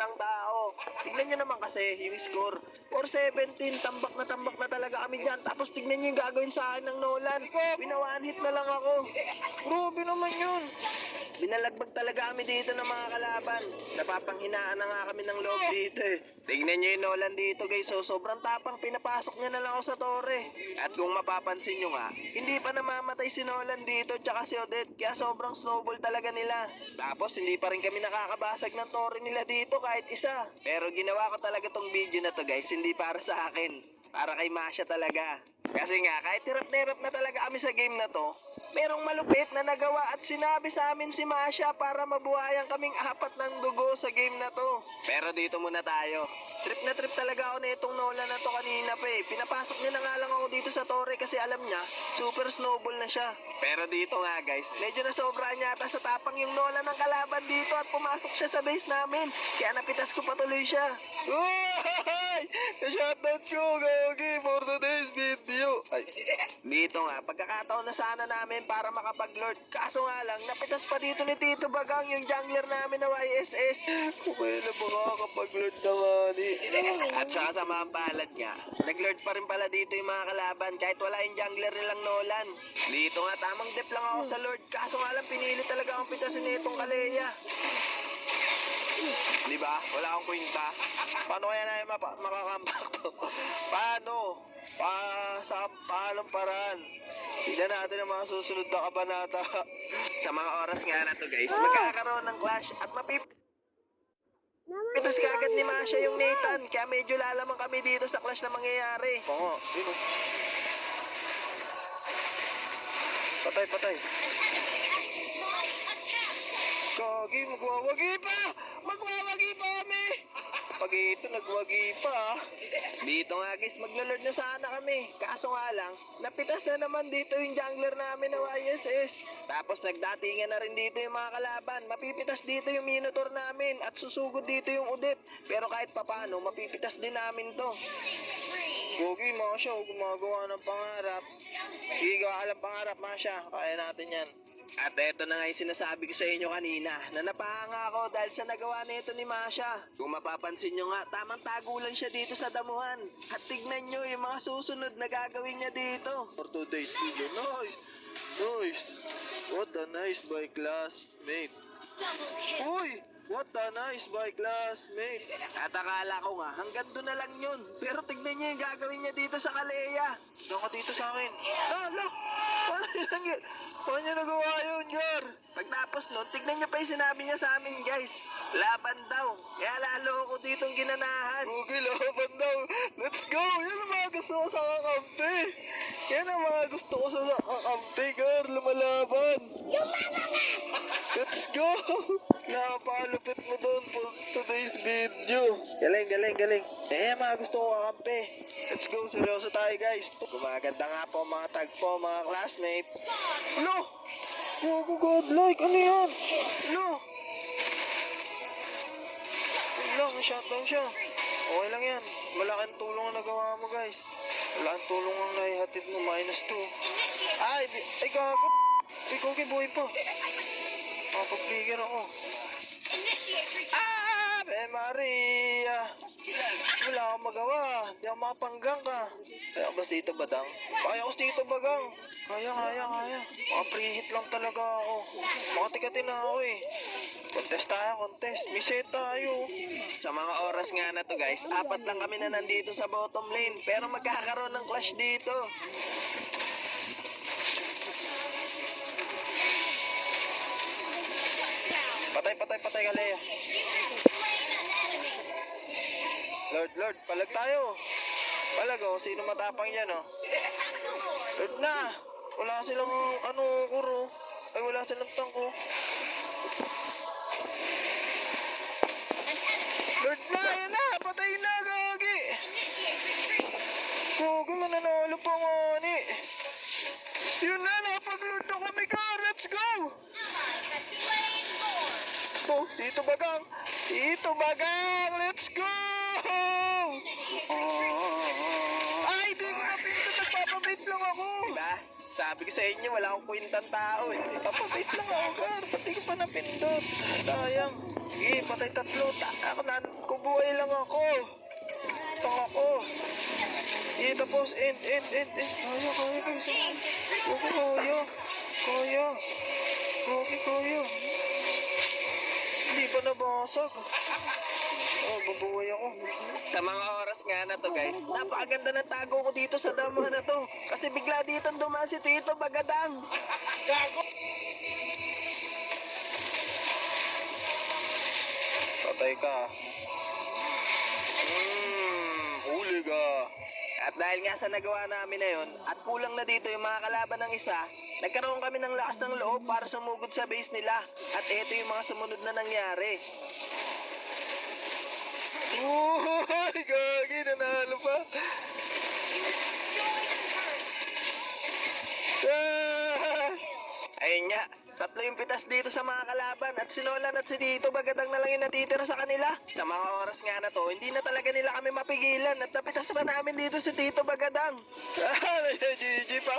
ng tao. Tignan nyo naman kasi yung score. 4-17, tambak na talaga kami dyan. Tapos tignan nyo yung gagawin sa akin ng Nolan. Binawan hit na lang ako. Grabe naman yun. Binalagbag talaga kami dito ng mga kalaban. Napapanghinaan na nga kami ng loob dito eh. Tignan nyo yung Nolan dito guys. So, sobrang tapang, pinapasok niya na lang ako sa tore. At kung mapapansin nyo nga, hindi pa namamatay si Nolan dito tsaka si Odette. Kaya sobrang snowball talaga nila. Tapos hindi pa rin kami nakakabasag ng tore nila dito kahit isa. Pero ginawa ko talaga tong video na to guys, hindi para sa akin. Para kay Masha talaga. Kasi nga, kahit hirap na talaga kami sa game na to, merong malupit na nagawa at sinabi sa amin si Masha para mabuhayan kaming apat ng dugo sa game na to. Pero dito muna tayo. Trip na trip talaga ako na itong Nolan na to kanina pa eh. Pinapasok niya na nga lang ako dito sa tore kasi alam niya, super snowball na siya. Pero dito nga guys, medyo nasobrahan yata sa tapang yung Nolan ng kalaban dito at pumasok siya sa base namin. Kaya napitas ko patuloy siya. Uy! Na-shoutout ko, Gogi, for today's video. Ay, dito nga, pagkakataon na sana namin para makapag-lord. Kaso nga lang, napitas pa dito ni Tito Bagang yung jungler namin na YSS. Okay na ba makakapag-lord na nga ni? At saka sa mga palad nga, nag-lord pa rin pala dito yung mga kalaban kahit wala yung jungler nilang Nolan. Dito nga, tamang dep lang ako sa lord. Kaso nga lang, pinili talaga akong pitasin nitong Kaleya. Di ba? Wala akong kwenta. Paano kaya na makakambak to? Paano? Paanong paraan? Tignan natin ang mga susunod na kabanata. Sa mga oras nga na to guys, magkakaroon ng clash at mapipitas kagad ni Masha yung Nathan. Kaya medyo lalamang kami dito sa clash na mangyayari. Oo, yun o. Patay. Kagi, magwawagi pa kami. Pag ito, nagwagi pa. Dito nga guys, maglalord na sana kami. Kaso nga lang, napitas na naman dito yung jungler namin na YSS. Tapos nagdatingan na rin dito yung mga kalaban. Mapipitas dito yung Minotaur namin at susugod dito yung Odette. Pero kahit papano, mapipitas din namin to. Gogi, Masha, gumagawa ng pangarap. Higa ka lang pangarap, Masha. Kaya natin yan. At eto na nga yung sinasabi ko sa inyo kanina na napahanga ako dahil sa nagawa nito ni Masha. Kung mapapansin nyo nga, tamang tago lang siya dito sa damuhan. At tignan nyo yung mga susunod na gagawin niya dito. For today's video, nice. What a nice by classmate. Uy! What a nice by classmate. At akala ko nga, hanggang doon na lang yun. Pero tignan nyo yung gagawin niya dito sa Kaleya. Doon ka dito sa akin. Look! Paano niya nagawa yun, Gar? Pagtapos nun, tignan niyo pa yung sinabi niya sa amin, guys. Laban daw. Kaya lalo ako ditong ginanahan. Okay, laban daw. Let's go! Yan ang mga gusto ko sa kakampi. Yan ang mga gusto ko sa kakampi, Gar. Lumalaban. Let's go! Napalupit mo doon for today's video. Galing. Mga gusto ko kakampi. Let's go, seryoso tayo guys. Gumaganda nga po mga tagpo, mga classmate. Lo! Gago godlike, ano yan? Lo! Yun lang, shutdown siya. Okay lang yan. Malaking tulong ang nagawa mo guys. Malaking tulong ang naihatid mo, -2. Ay, gago. Ikaw buhay pa. Makapag-figure ako. Maria! Wala akong magawa. Hindi ako makapanggang ka. Kaya ako ba dito, Badang? Kaya ako dito, Bagang. Kaya. Mga pre-hit lang talaga ako. Makatikatin na ako eh. Contest. May set tayo. Sa mga oras nga na to guys, 4 lang kami na nandito sa bottom lane. Pero magkakaroon ng clash dito. Patay, Kaleya. Lord, palag tayo. Palag oh, sino matapang yan oh. Lord na. Wala silang kuro. Ay, wala silang tangko. Lord na, yan na. Patay na, Gagi. Gagi, mananalo pa nga ni. Yun na, napag-lord na kami ka. Let's go. Oh, Tito Bagang, let's go! Ay, di ko napindot, nagpapabait lang ako. Diba? Sabi ko sa inyo, wala akong kwentang tao eh. Nagpapabait lang ako, Gar. Pati ko pa napindot. Sayang. Sige, patay 3. Ako na, lang ako. Tanga ko. Dito, boss. End. Kaya, guys. Okay, kaya. Kaya. Hindi pa nabasag. Oh, babuhay ako. Sa mga oras nga na to, guys, napakaganda ng tago ko dito sa dama na to. Kasi bigla dito dumaan si Tito Bagadang. Patay ka. Huli ka. At dahil nga sa nagawa namin na yon, at kulang na dito yung mga kalaban ng isa, nagkaroon kami ng lakas ng loob para sumugod sa base nila. At ito yung mga sumunod na nangyari. Uy, gagi, nanalo pa. Ayun nga, tatlo yung pitas dito sa mga kalaban at si Nolan at si Tito Bagadang na lang yung natitira sa kanila. Sa mga oras nga na to, hindi na talaga nila kami mapigilan at napitas pa namin dito si Tito Bagadang. GG pa.